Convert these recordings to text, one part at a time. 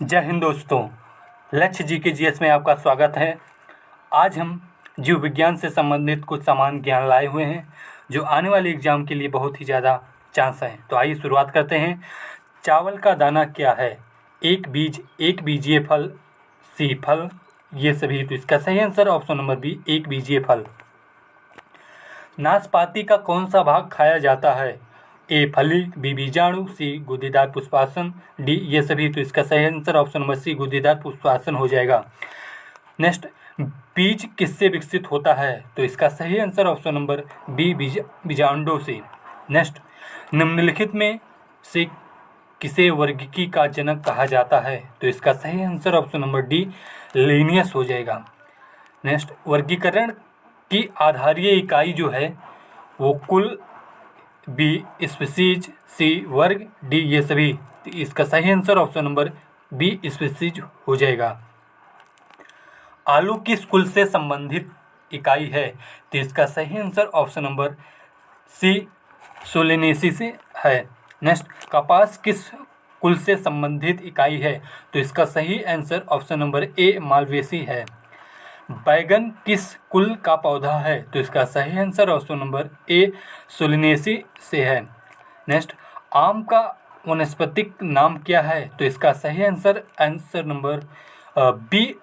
जय हिंद दोस्तों। लक्ष्य जी के जीएस में आपका स्वागत है। आज हम जीव विज्ञान से संबंधित कुछ सामान्य ज्ञान लाए हुए हैं जो आने वाले एग्जाम के लिए बहुत ही ज़्यादा चांस है। तो आइए शुरुआत करते हैं। चावल का दाना क्या है? एक बीज, एक बीजीय फल, सी फल, ये सभी। तो इसका सही आंसर ऑप्शन नंबर बी, एक बीजीय फल। नाशपाती का कौन सा भाग खाया जाता है? ए फली, बी बीजाणु, सी गुद्देदार पुष्पासन, डी ये सभी। तो इसका सही आंसर ऑप्शन नंबर सी, गुद्देदार पुष्पासन हो जाएगा। नेक्स्ट, बीज किससे विकसित होता है? तो इसका सही आंसर ऑप्शन नंबर बी, बीजांडों से। नेक्स्ट, निम्नलिखित में से किसे वर्गीकी का जनक कहा जाता है? तो इसका सही answer option number D, Linnaeus हो जाएगा। नेक्स्ट, वर्गीकरण की आधारीय इकाई जो है वो कुल, बी स्पीसीज, सी वर्ग, डी ये सभी। तो इसका सही answer option number B, species हो जाएगा। आलू किस कुल से संबंधित इकाई है? तो इसका सही answer option number C, Solanaceae से है। नेक्स्ट, कपास किस कुल से संबंधित इकाई है? तो इसका सही आंसर ऑप्शन नंबर ए, मालवेसी है। बैगन किस कुल का पौधा है? तो इसका सही आंसर ऑप्शन नंबर ए, सोलिनेसी से है। नेक्स्ट, आम का वानस्पतिक नाम क्या है? तो इसका सही answer number B,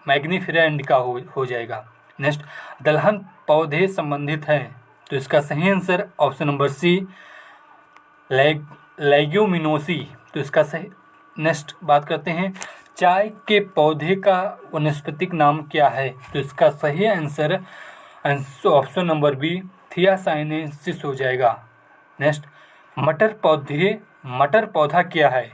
Mangifera indica हो जाएगा। नेक्स्ट, दलहन पौधे संबंधित हैं। तो इसका सही answer option number C, Leguminosae. तो इसका सही। नेक्स्ट बात करते हैं, चाय के पौधे का वानस्पतिक नाम क्या है? तो इसका सही आंसर ऑप्शन नंबर बी, थियासाइनेंसिस हो जाएगा। नेक्स्ट, मटर पौधा क्या है?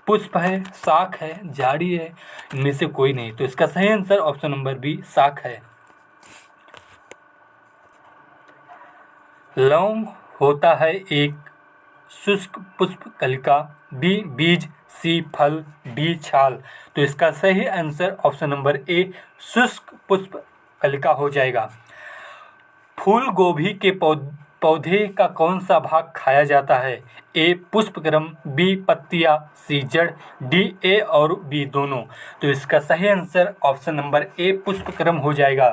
पुष्प है, शाख है, झाड़ी है, इनमें से कोई नहीं। तो इसका सही आंसर ऑप्शन नंबर बी, शाख है। लौंग होता है एक शुष्क पुष्प कलिका, बी बीज, सी फल, डी छाल। तो इसका सही आंसर ऑप्शन नंबर ए, शुष्क पुष्प कलिका हो जाएगा। फूल गोभी के पौधे का कौन सा भाग खाया जाता है? ए पुष्पक्रम, बी पत्तियां, सी जड़, डी ए और बी दोनों। तो इसका सही आंसर ऑप्शन नंबर ए, पुष्पक्रम हो जाएगा।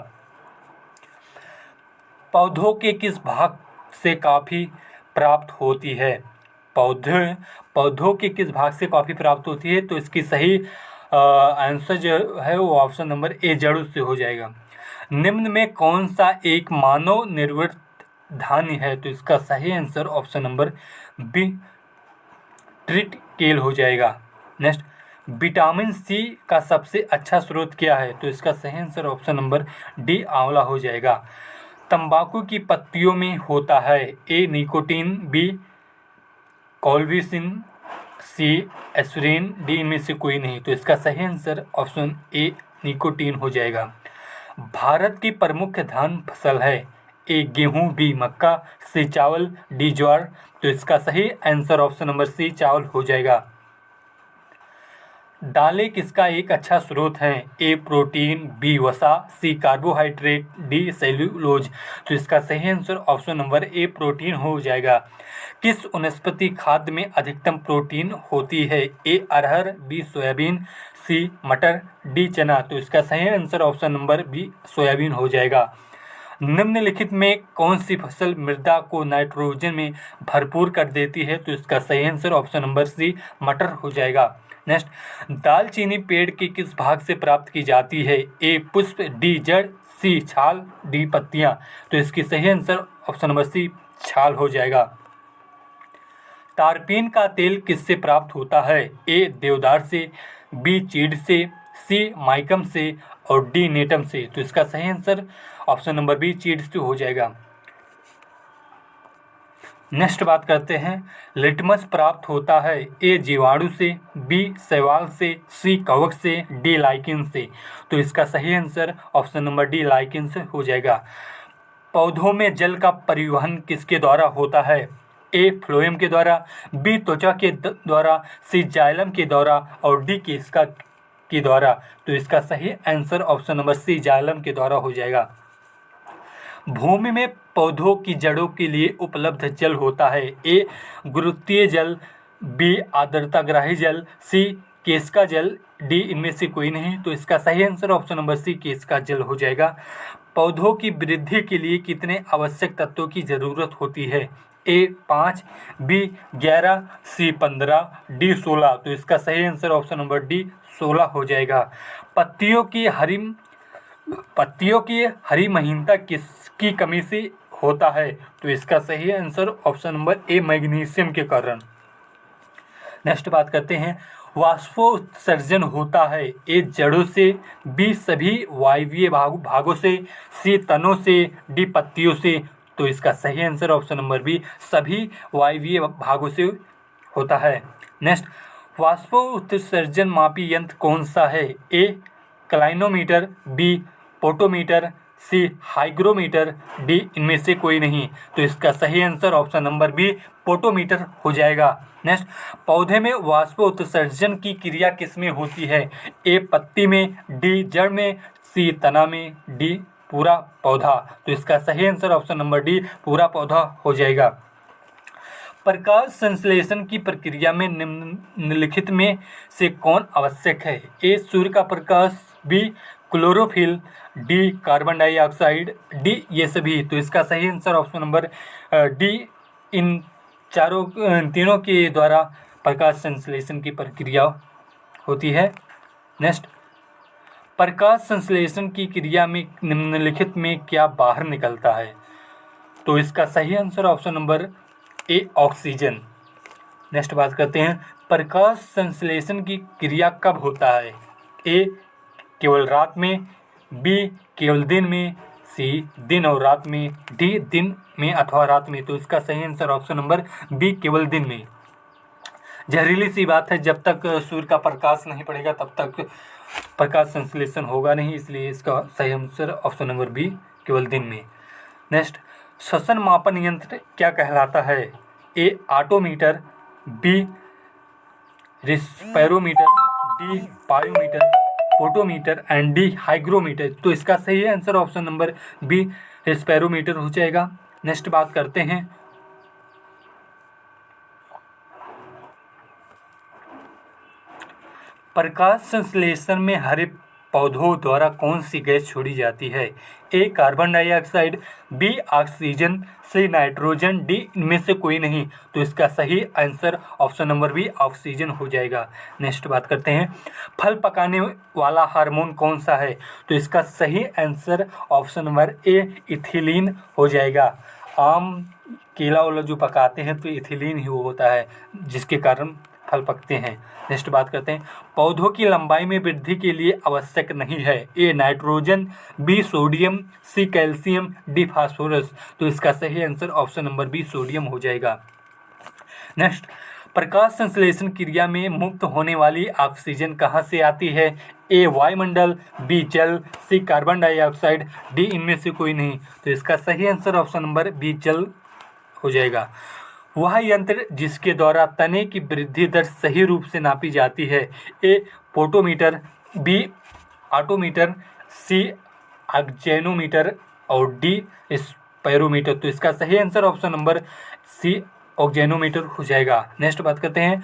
पौधों के किस भाग से कॉफी प्राप्त होती है? पौधों के किस भाग से कॉफी प्राप्त होती है? तो इसकी सही आंसर जो है वो ऑप्शन नंबर ए, जड़ों से हो जाएगा। निम्न में कौन सा एक मानव निर्मित धान्य है? तो इसका सही answer option number B, triticale हो जाएगा। नेक्स्ट, विटामिन सी का सबसे अच्छा स्रोत क्या है? तो इसका सही आंसर ऑप्शन नंबर डी, आंवला हो जाएगा। तंबाकू की पत्तियों में होता है ए निकोटीन, बी कॉल्विसिन, सी एस्पिरिन, डी इनमें से कोई नहीं। तो इसका सही आंसर ऑप्शन ए, निकोटीन हो जाएगा। भारत की प्रमुख धान फसल है ए गेहूं, बी मक्का, सी चावल, डी ज्वार। तो इसका सही आंसर ऑप्शन नंबर सी, चावल हो जाएगा। दालें किसका एक अच्छा स्रोत है? ए प्रोटीन, बी वसा, सी कार्बोहाइड्रेट, डी सेल्यूलोज। तो इसका सही आंसर ऑप्शन नंबर ए, प्रोटीन हो जाएगा। किस वनस्पति खाद्य में अधिकतम प्रोटीन होती है? ए अरहर, बी सोयाबीन, सी मटर, डी चना। तो इसका सही answer option number B, soybean हो जाएगा। निम्नलिखित में कौन सी फसल मृदा को नाइट्रोजन में भरपूर कर देती है? तो इसका सही आंसर ऑप्शन नंबर सी, मटर हो जाएगा। नेक्स्ट, दालचीनी पेड़ के किस भाग से प्राप्त की जाती है? ए पुष्प, डी जड़, सी छाल, डी पत्तियां। तो इसकी सही आंसर ऑप्शन नंबर सी, छाल हो जाएगा। तारपीन का तेल किससे प्राप्त होता है? ए देवदार से, बी चीड़ से, सी माइकम से और डी नेटम से। तो इसका सही आंसर ऑप्शन नंबर बी, चीड़ से हो जाएगा। नेक्स्ट बात करते हैं, लिटमस प्राप्त होता है ए जीवाणु से, बी शैवाल से, सी कवक से, डी लाइकिन से। तो इसका सही answer option number D, lichen से हो जाएगा। पौधों में जल का परिवहन किसके द्वारा होता है? ए फ्लोएम के द्वारा, बी त्वचा के द्वारा, सी जाइलम के द्वारा और डी किसका के द्वारा। तो इसका सही answer option number C, xylem के द्वारा हो जाएगा। भूमि में पौधों की जड़ों के लिए उपलब्ध जल होता है ए गुरुत्वीय जल, बी आर्द्रताग्राही जल, सी केश का जल, डी इनमें से कोई नहीं। तो इसका सही आंसर ऑप्शन नंबर सी केश का जल हो जाएगा। पौधों की वृद्धि के लिए कितने आवश्यक तत्वों की जरूरत होती है? ए 5, बी 11, सी 15, डी 16। तो इसका सही आंसर ऑप्शन नंबर डी 16 हो जाएगा। पत्तियों की हरी महीनता किसकी कमी से होता है? तो इसका सही आंसर ऑप्शन नंबर ए मैग्नीशियम के कारण। नेक्स्ट बात करते हैं, वाष्पोत्सर्जन होता है ए जड़ों से, बी सभी वायवीय भागों से, सी तनों से, डी पत्तियों से। तो इसका सही आंसर ऑप्शन नंबर बी सभी वायवीय भागों से होता है। नेक्स्ट, वाष्पोत्सर्जन मापी यंत्र कौन सा है? A clinometer, B potometer, C hygrometer, D इनमें से कोई नहीं। तो इसका सही answer option number B potometer हो जाएगा। नेक्स्ट, पौधे में वाष्पोत्सर्जन की क्रिया किसमें होती है? ए पत्ती में, डी जड़ में, सी तना में, डी पूरा पौधा। तो इसका सही आंसर ऑप्शन नंबर डी पूरा पौधा हो जाएगा। प्रकाश संश्लेषण की प्रक्रिया में निम्नलिखित में से कौन आवश्यक है? ए सूर्य का प्रकाश, B chlorophyll, D carbon dioxide, D ये सभी। तो इसका सही आंसर ऑप्शन नंबर डी इन तीनों के द्वारा प्रकाश संश्लेषण की प्रक्रिया होती है। नेक्स्ट, प्रकाश संश्लेषण की क्रिया में निम्नलिखित में क्या बाहर निकलता है? तो इसका सही answer option number A oxygen. Next बात करते हैं, प्रकाश संश्लेषण की क्रिया कब होता है? ए केवल रात में, बी केवल दिन में, सी दिन और रात में, डी दिन में अथवा रात में। तो इसका सही आंसर ऑप्शन नंबर बी केवल दिन में। जहरीली सी बात है, जब तक सूर्य का प्रकाश नहीं पड़ेगा तब तक प्रकाश संश्लेषण होगा नहीं, इसलिए इसका सही आंसर ऑप्शन नंबर बी केवल दिन में। नेक्स्ट, श्वसन मापन यंत्र क्या कहलाता है? A atmometer, B respirometer, D पायोमीटर, पोटोमीटर एंड डी हाइग्रोमीटर। तो इसका सही answer option number B respirometer हो जाएगा। नेक्स्ट बात करते हैं, प्रकाश संश्लेषण में हरे पौधों द्वारा कौन सी गैस छोड़ी जाती है? A carbon dioxide, B oxygen, C nitrogen, D इनमें से कोई नहीं। तो इसका सही answer option number B oxygen हो जाएगा। नेक्स्ट बात करते हैं, फल पकाने वाला हार्मोन कौन सा है? तो इसका सही आंसर ऑप्शन नंबर ए इथिलीन हो जाएगा। आम केला वाला जो पकाते हैं तो इथिलीन ही वो होता है जिसके कारण फल पकते हैं। नेक्स्ट बात करते हैं, पौधों की लंबाई में वृद्धि के लिए आवश्यक नहीं है? A nitrogen, B sodium, C calcium, D phosphorus. तो इसका सही answer option number B sodium हो जाएगा। नेक्स्ट, प्रकाश संश्लेषण क्रिया में मुक्त होने वाली ऑक्सीजन कहाँ से आती है? ए वायुमंडल, बी जल, सी कार्बन डाइऑक्साइड, डी इनमें से कोई नहीं। तो इसका सही आंसर ऑप्शन नंबर बी जल हो जाएगा। वह यंत्र जिसके द्वारा तने की वृद्धि दर सही रूप से नापी जाती है? A potometer, B autometer, C auxanometer और डी स्पेरोमीटर। तो इसका सही answer option number C auxanometer हो जाएगा। नेक्स्ट बात करते हैं,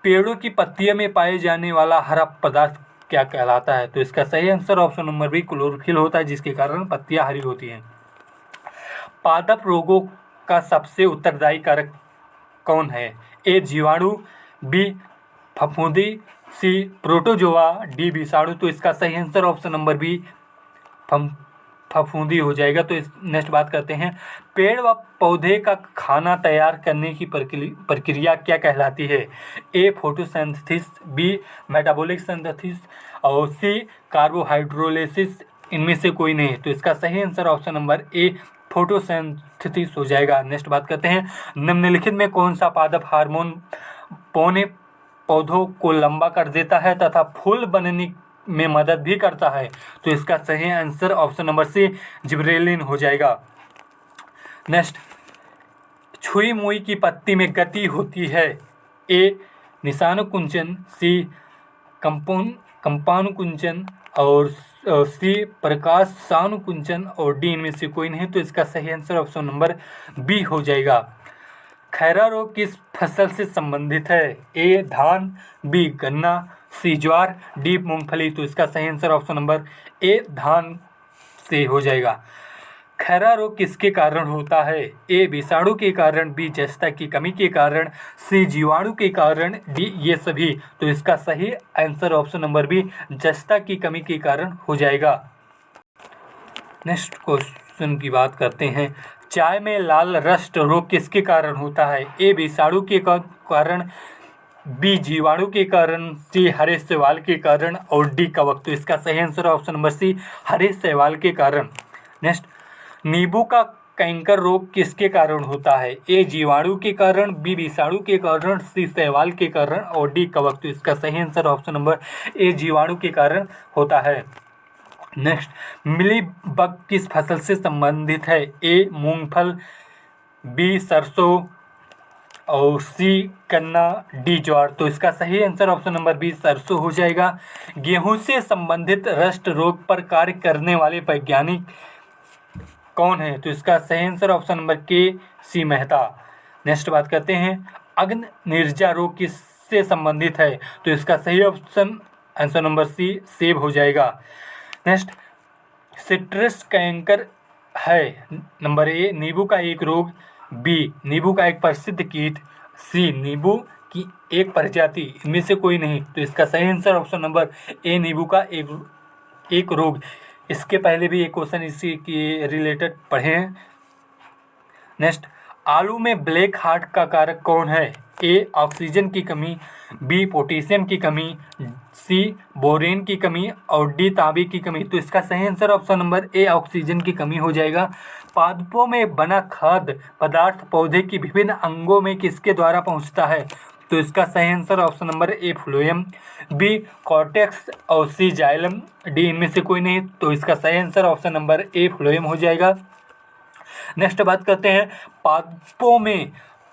पेड़ों की पत्तियों में पाए जाने वाला हरा पदार्थ क्या कहलाता है? तो इसका सही answer option number B chlorophyll होता है, जिसके कारण पत्तियां हरी होती हैं। पादप रोगों का सबसे उत्तरदायी कारक कौन है? ए जीवाणु, बी फफूंदी, सी प्रोटोजोआ, डी विषाणु। तो इसका सही आंसर ऑप्शन नंबर बी फफूंदी हो जाएगा। तो इस नेक्स्ट बात करते हैं, पेड़ व पौधे का खाना तैयार करने की प्रक्रिया क्या कहलाती है? ए फोटोसिंथेसिस, बी मेटाबॉलिक सिंथेसिस और सी कार्बोहाइड्रोलिसिस। इनमें से कोई नहीं। तो इसका सही आंसर ऑप्शन नंबर ए फोटोसिंथेसिस हो जाएगा। नेक्स्ट बात करते हैं, निम्नलिखित में कौन सा पादप हार्मोन पौने पौधों को लंबा कर देता है तथा फूल बनने में मदद भी करता है? तो इसका सही answer option number C gibberellin हो जाएगा। नेक्स्ट, छुई मुई की पत्ती में गति होती है? ए निशानुकुंचन, सी कंपानुकुंचन और सी प्रकाश सानुकुंचन और डी इनमें से कोई नहीं। तो इसका सही आंसर ऑप्शन नंबर बी हो जाएगा। खैरा रोग किस फसल से संबंधित है? ए धान, बी गन्ना, सी ज्वार, डी मूंगफली। तो इसका सही आंसर ऑप्शन नंबर ए धान से हो जाएगा। खैरा रोग किसके कारण होता है? ए विषाणु के कारण, बी जस्ता की कमी के कारण, सी जीवाणु के कारण, डी ये सभी। तो इसका सही आंसर ऑप्शन नंबर बी जस्ता की कमी के कारण हो जाएगा। नेक्स्ट क्वेश्चन की बात करते हैं। चाय में लाल रस्ट रोग किसके कारण होता है? ए विषाणु के कारण, बी जीवाणु के कारण, सी हरे शैवाल के कारण और डी कवक। तो इसका सही आंसर ऑप्शन नंबर सी हरे शैवाल के कारण। नेक्स्ट, नींबू का कैंकर रोग किसके कारण होता है? ए जीवाणु के कारण, बी विषाणु के कारण, सी शैवाल के कारण और डी कवक। तो इसका सही आंसर ऑप्शन नंबर ए जीवाणु के कारण होता है। नेक्स्ट, मिली बग किस फसल से संबंधित है? ए मूंगफल, बी सरसों और सी गन्ना, डी ज्वार। तो इसका सही आंसर ऑप्शन नंबर बी सरसों हो जाएगा। गेहूं से संबंधित रस्ट रोग पर कार्य करने वाले वैज्ञानिक कौन है? तो इसका सही आंसर ऑप्शन नंबर के सी मेहता। नेक्स्ट बात करते हैं, अग्न निर्जा रोग किससे संबंधित है? तो इसका सही ऑप्शन आंसर नंबर सी सेब हो जाएगा। नेक्स्ट, सिट्रस कैंकर है नंबर ए नींबू का एक रोग, बी नींबू का एक प्रसिद्ध कीट, सी नींबू की एक प्रजाति, इनमें से कोई नहीं। तो इसका सही आंसर ऑप्शन नंबर ए नींबू का एक रोग। इसके पहले भी एक क्वेश्चन इसी के रिलेटेड पढ़े हैं। नेक्स्ट, आलू में ब्लैक हार्ट का कारक कौन है? ए ऑक्सीजन की कमी, बी पोटेशियम की कमी, सी बोरेन की कमी और डी तांबे की कमी। तो इसका सही answer option number A oxygen की कमी हो जाएगा। पादपों में बना खाद्य पदार्थ पौधे की विभिन्न अंगों में किसके द्वारा पहुंचता है? तो इसका सही answer option number A phloem, B cortex और सी जाइलम, डी इनमें से कोई नहीं। तो इसका सही answer option number A phloem हो जाएगा। नेक्स्ट बात करते हैं,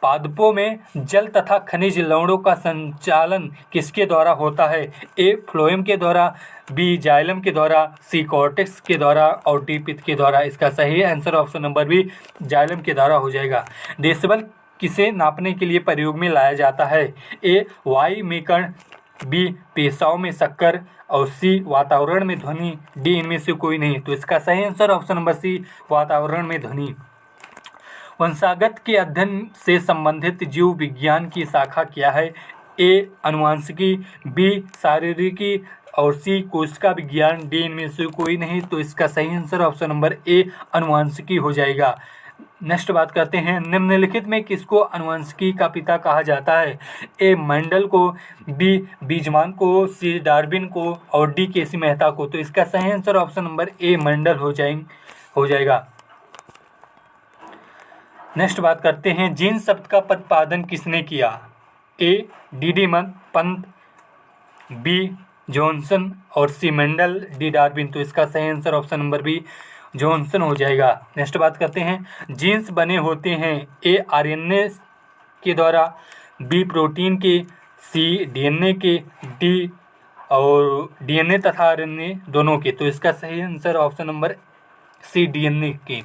पादपों में जल तथा खनिज लवणों का संचालन किसके द्वारा होता है? ए फ्लोएम के द्वारा, बी जाइलम के द्वारा, सी कॉर्टेक्स के द्वारा और डी पित्त के द्वारा। इसका सही answer option number B xylem के द्वारा हो जाएगा। डेसिबल किसे नापने के लिए प्रयोग में लाया जाता है? ए वायु में कण, बी पेशाब में शक्कर और सी वातावरण में ध्वनि, डी इनमें से कोई नहीं। तो इसका सही आंसर ऑप्शन नंबर सी वातावरण में ध्वनि। वंशागत के अध्ययन से संबंधित जीव विज्ञान की शाखा क्या है? ए अनुवांशिकी, बी शारीरिकी और सी कोशिका विज्ञान, डी इनमें से कोई नहीं। तो इसका सही आंसर ऑप्शन नंबर ए अनुवांशिकी हो जाएगा। नेक्स्ट बात करते हैं, निम्नलिखित में किसको अनुवांशिकी का पिता कहा जाता है? ए मेंडल को, बी बीजमान को, सी डार्विन को और डी केसी मेहता को। तो इसका सही आंसर ऑप्शन नंबर ए मेंडल हो जाएगा। नेक्स्ट बात करते हैं, जीन शब्द का प्रतिपादन किसने किया? A D Pant, B Johnson और सी मेंडल, डी डार्विन। तो इसका सही answer option number B Johnson हो जाएगा। नेक्स्ट बात करते हैं, जीन्स बने होते हैं ए आरएनए के द्वारा, बी प्रोटीन के, सी डीएनए के, डी और डीएनए तथा आरएनए दोनों के। तो इसका सही answer option number C DNA के।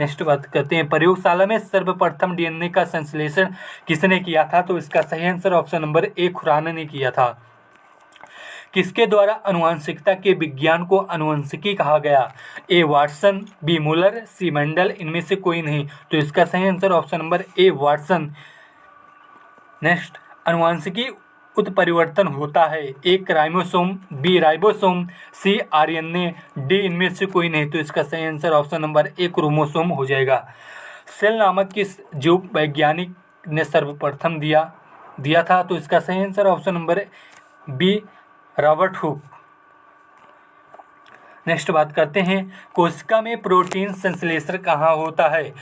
नेक्स्ट बात करते हैं, प्रयोगशाला में सर्वप्रथम डीएनए का संश्लेषण किसने किया था? तो इसका सही answer option number A Khurana ने किया था। किसके द्वारा अनुवांशिकता के विज्ञान को अनुवांशिकी कहा गया? A Watson, B Muller, C Mendel, इनमें से कोई नहीं। तो इसका सही answer option number A Watson. Next, अनुवांशिकी उत्परिवर्तन होता है A chromosome, B ribosome, C RNA, D इनमें से कोई नहीं। तो इसका सही answer option number A chromosome हो जाएगा। सेल नामक किस जीव वैज्ञानिक ने सर्वप्रथम दिया था? तो इसका सही answer option number B Robert Hooke. Next बात करते हैं, कोशिका में प्रोटीन संश्लेषण कहाँ होता है?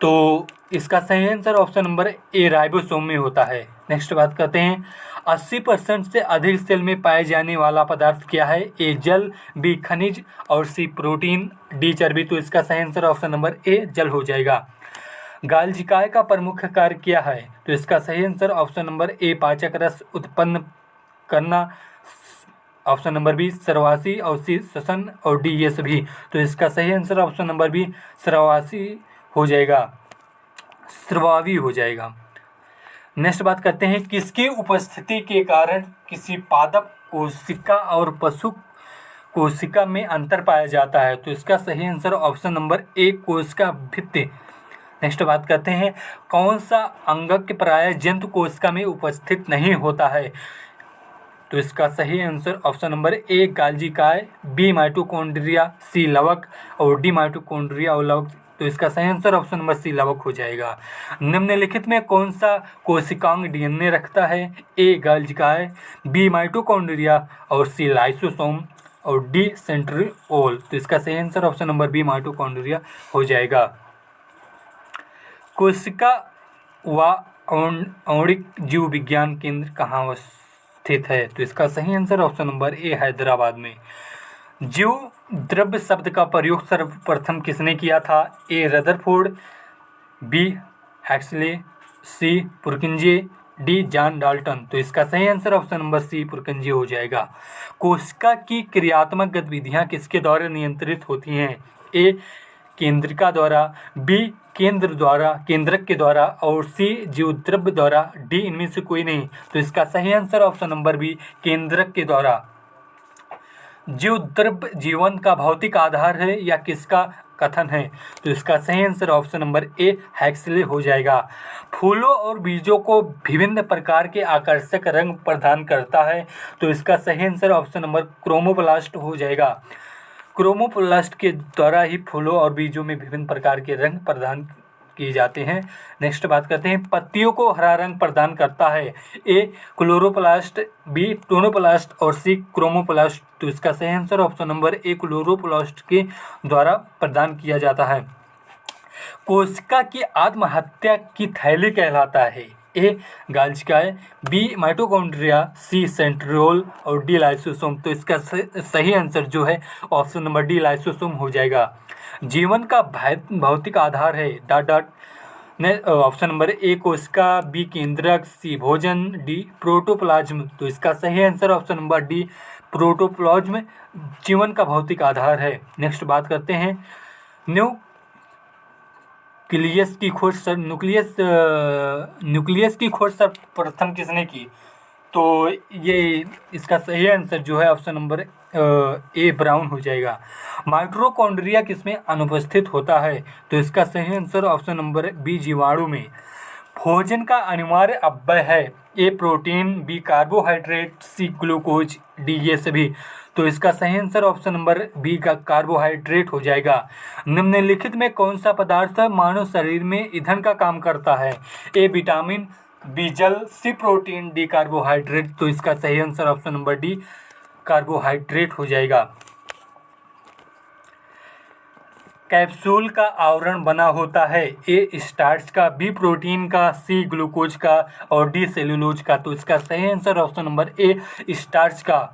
तो इसका सही आंसर ऑप्शन नंबर ए राइबोसोम में होता है। नेक्स्ट बात करते हैं, 80% से अधिक सेल में पाए जाने वाला पदार्थ क्या है? ए जल, बी खनिज और सी प्रोटीन, डी चर्बी। तो इसका सही आंसर ऑप्शन नंबर ए जल हो जाएगा। गालजिकाय का प्रमुख कार्य क्या है? तो इसका सही आंसर ऑप्शन नंबर ए पाचक रस उत्पन्न करना, ऑप्शन नंबर बी स्रवासी और सी श्वसन और डी ये सभी। तो इसका सही आंसर ऑप्शन नंबर बी स्रवासी हो जाएगा, स्रवावी हो जाएगा। नेक्स्ट बात करते हैं, किसकी उपस्थिति के कारण किसी पादप कोशिका और पशु कोशिका में अंतर पाया जाता है? तो इसका सही आंसर ऑप्शन नंबर ए, कोशिका भित्ति। नेक्स्ट बात करते हैं, कौन सा अंगक प्रायः जंतु कोशिका में उपस्थित नहीं होता है? तो इसका सही आंसर ऑप्शन नंबर ए, गाल्जिकाय, बी माइटोकॉन्ड्रिया, सी लवक और डी माइटोकॉन्ड्रिया और लवक। तो इसका सही आंसर ऑप्शन नंबर सी, लवक हो जाएगा। निम्नलिखित में कौन सा कोशिकांग डीएनए रखता है? ए गाल्जिकाय, बी माइटोकॉन्ड्रिया और सी लाइसोसोम और डी सेंट्रिओल। तो इसका सही answer option number B, mitochondria हो जाएगा। कोशिका व आणविक जीव विज्ञान केंद्र कहाँ स्थित है? तो इसका सही आंसर ऑप्शन नंबर ए, हैदराबाद में। जीव द्रव्य शब्द का प्रयोग सर्वप्रथम किसने किया था? A Rutherford, B Huxley, C Purkinje, D John Dalton. तो इसका सही answer option number C, Purkinje हो जाएगा। कोशिका की क्रियात्मक गतिविधियां किसके द्वारा नियंत्रित होती हैं? ए केंद्रिका द्वारा, बी केंद्रक के द्वारा और सी जीवद्रव्य द्वारा, डी इनमें से कोई नहीं। तो इसका सही आंसर ऑप्शन नंबर बी, केंद्रक के द्वारा। जीवद्रव्य जीवन का भौतिक आधार है या किसका कथन है? तो इसका सही आंसर ऑप्शन नंबर ए, हैक्सले हो जाएगा। फूलों और बीजों को विभिन्न प्रकार के आकर्षक रंग प्रदान करता है। तो इसका सही आंसर ऑप्शन नंबर क्रोमोप्लास्ट हो जाएगा। क्रोमोप्लास्ट के द्वारा ही फूलों और बीजों में विभिन्न प्रकार के रंग प्रदान किए जाते हैं। नेक्स्ट बात करते हैं, पत्तियों को हरा रंग प्रदान करता है? ए क्लोरोप्लास्ट, बी टोनोप्लास्ट और सी क्रोमोप्लास्ट। तो इसका सही आंसर ऑप्शन नंबर ए, क्लोरोप्लास्ट के द्वारा प्रदान किया जाता है। कोशिका की आत्महत्या की थैली कहलाता है? ए गाल्जिकाय, बी माइटोकॉन्ड्रिया, सी सेंट्रियोल और डी लाइसोसोम। तो इसका सही आंसर जो है ऑप्शन नंबर डी, लाइसोसोम हो जाएगा। जीवन का भौतिक आधार है डॉट डॉट ने ऑप्शन नंबर ए कोशिका, बी केंद्रक, सी भोजन, डी प्रोटोप्लाज्म। तो इसका सही answer option number D, protoplasm जीवन का भौतिक आधार है। नेक्स्ट बात करते हैं, न्यूक्लियस की खोज सर्वप्रथम किसने की? तो ये इसका सही आंसर जो है ऑप्शन नंबर ए, ब्राउन हो जाएगा। माइटोकॉन्ड्रिया किसमें अनुपस्थित होता है? तो इसका सही आंसर ऑप्शन नंबर बी, जीवाणु में। भोजन का अनिवार्य अव्यय है? A protein, B carbohydrate, C glucose, D ये सभी। तो इसका सही आंसर ऑप्शन नंबर बी का कार्बोहाइड्रेट हो जाएगा। निम्नलिखित में कौन सा पदार्थ मानव शरीर में ईंधन का काम करता है? ए विटामिन, बी जल, सी प्रोटीन, डी कार्बोहाइड्रेट। तो इसका सही answer option number D, carbohydrate हो जाएगा। कैप्सूल का आवरण बना होता है? ए स्टार्च का, बी प्रोटीन का, सी ग्लूकोज का और डी सेल्यूलोज का। तो इसका सही answer option number A, starch का।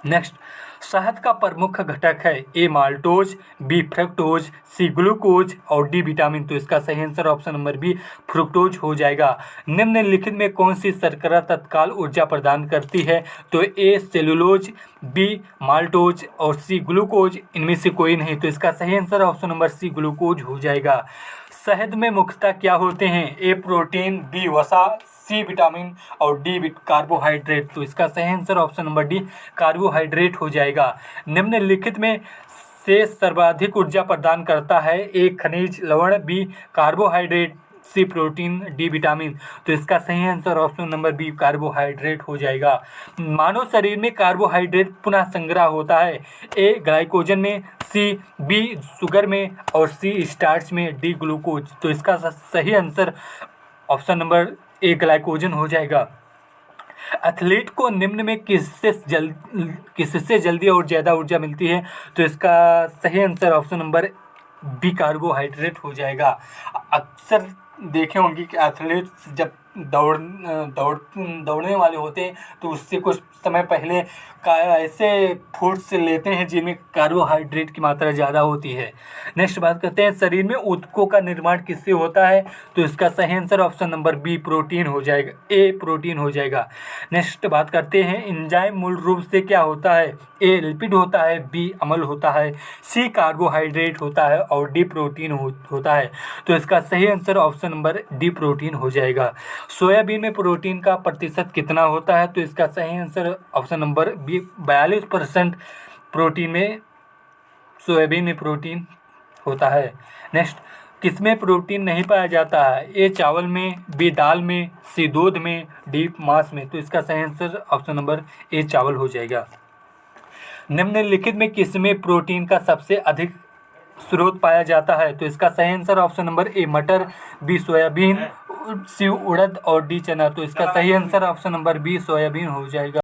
नेक्स्ट, शहद का प्रमुख घटक है? A maltose, B fructose, C glucose और डी विटामिन। तो इसका सही answer option number B, fructose हो जाएगा। निम्नलिखित में कौन सी शर्करा तत्काल ऊर्जा प्रदान करती है? तो ए सेलुलोज, बी माल्टोज और सी ग्लूकोज, इनमें से कोई नहीं। तो इसका सही answer option number C, glucose हो जाएगा। शहद में मुख्यतः क्या होते हैं? ए प्रोटीन, बी वसा, सी विटामिन और डी कार्बोहाइड्रेट। तो इसका सही answer option number D, carbohydrate हो जाएगा। निम्नलिखित में से सर्वाधिक ऊर्जा प्रदान करता है? ए खनिज लवण, B carbohydrate, C protein, D vitamin. तो इसका सही answer option number B, carbohydrate हो जाएगा। मानव शरीर में कार्बोहाइड्रेट पुनः संग्रह होता है? ए ग्लाइकोजन में, सी बी शुगर में और सी स्टार्च में, डी ग्लूकोज। तो इसका सही आंसर ऑप्शन नंबर ए, ग्लाइकोजन हो जाएगा। एथलीट को निम्न में किससे जल्दी और ज़्यादा ऊर्जा मिलती है? तो इसका सही answer option number B, carbohydrate हो जाएगा। अक्सर देखे होंगे कि एथलीट्स जब दौड़ने वाले होते हैं तो उससे कुछ समय पहले ऐसे फूड्स लेते हैं जिनमें कार्बोहाइड्रेट की मात्रा ज़्यादा होती है। नेक्स्ट बात करते हैं, शरीर में ऊतकों का निर्माण किससे होता है? तो इसका सही answer option number B, protein हो जाएगा, ए प्रोटीन हो जाएगा। नेक्स्ट बात करते हैं, एंजाइम मूल रूप से क्या होता है? ए लिपिड होता है, बी अम्ल होता है, सी कार्बोहाइड्रेट होता है और डी प्रोटीन होता है। तो इसका सही answer option number D, protein हो जाएगा। सोयाबीन में प्रोटीन का प्रतिशत कितना होता है? तो इसका सही answer option number B 42% protein में सोयाबीन में प्रोटीन होता है। नेक्स्ट, किसमें प्रोटीन नहीं पाया जाता है? ए चावल में, बी दाल में, सी दूध में, डी मांस में। तो इसका सही आंसर ऑप्शन नंबर ए चावल हो जाएगा। निम्नलिखित में किसमें प्रोटीन का सबसे अधिक स्रोत पाया जाता है? तो इसका सही आंसर ऑप्शन नंबर ए मटर, बी सोयाबीन, सी उड़द और डी चना। तो इसका सही answer option number B soybean हो जाएगा।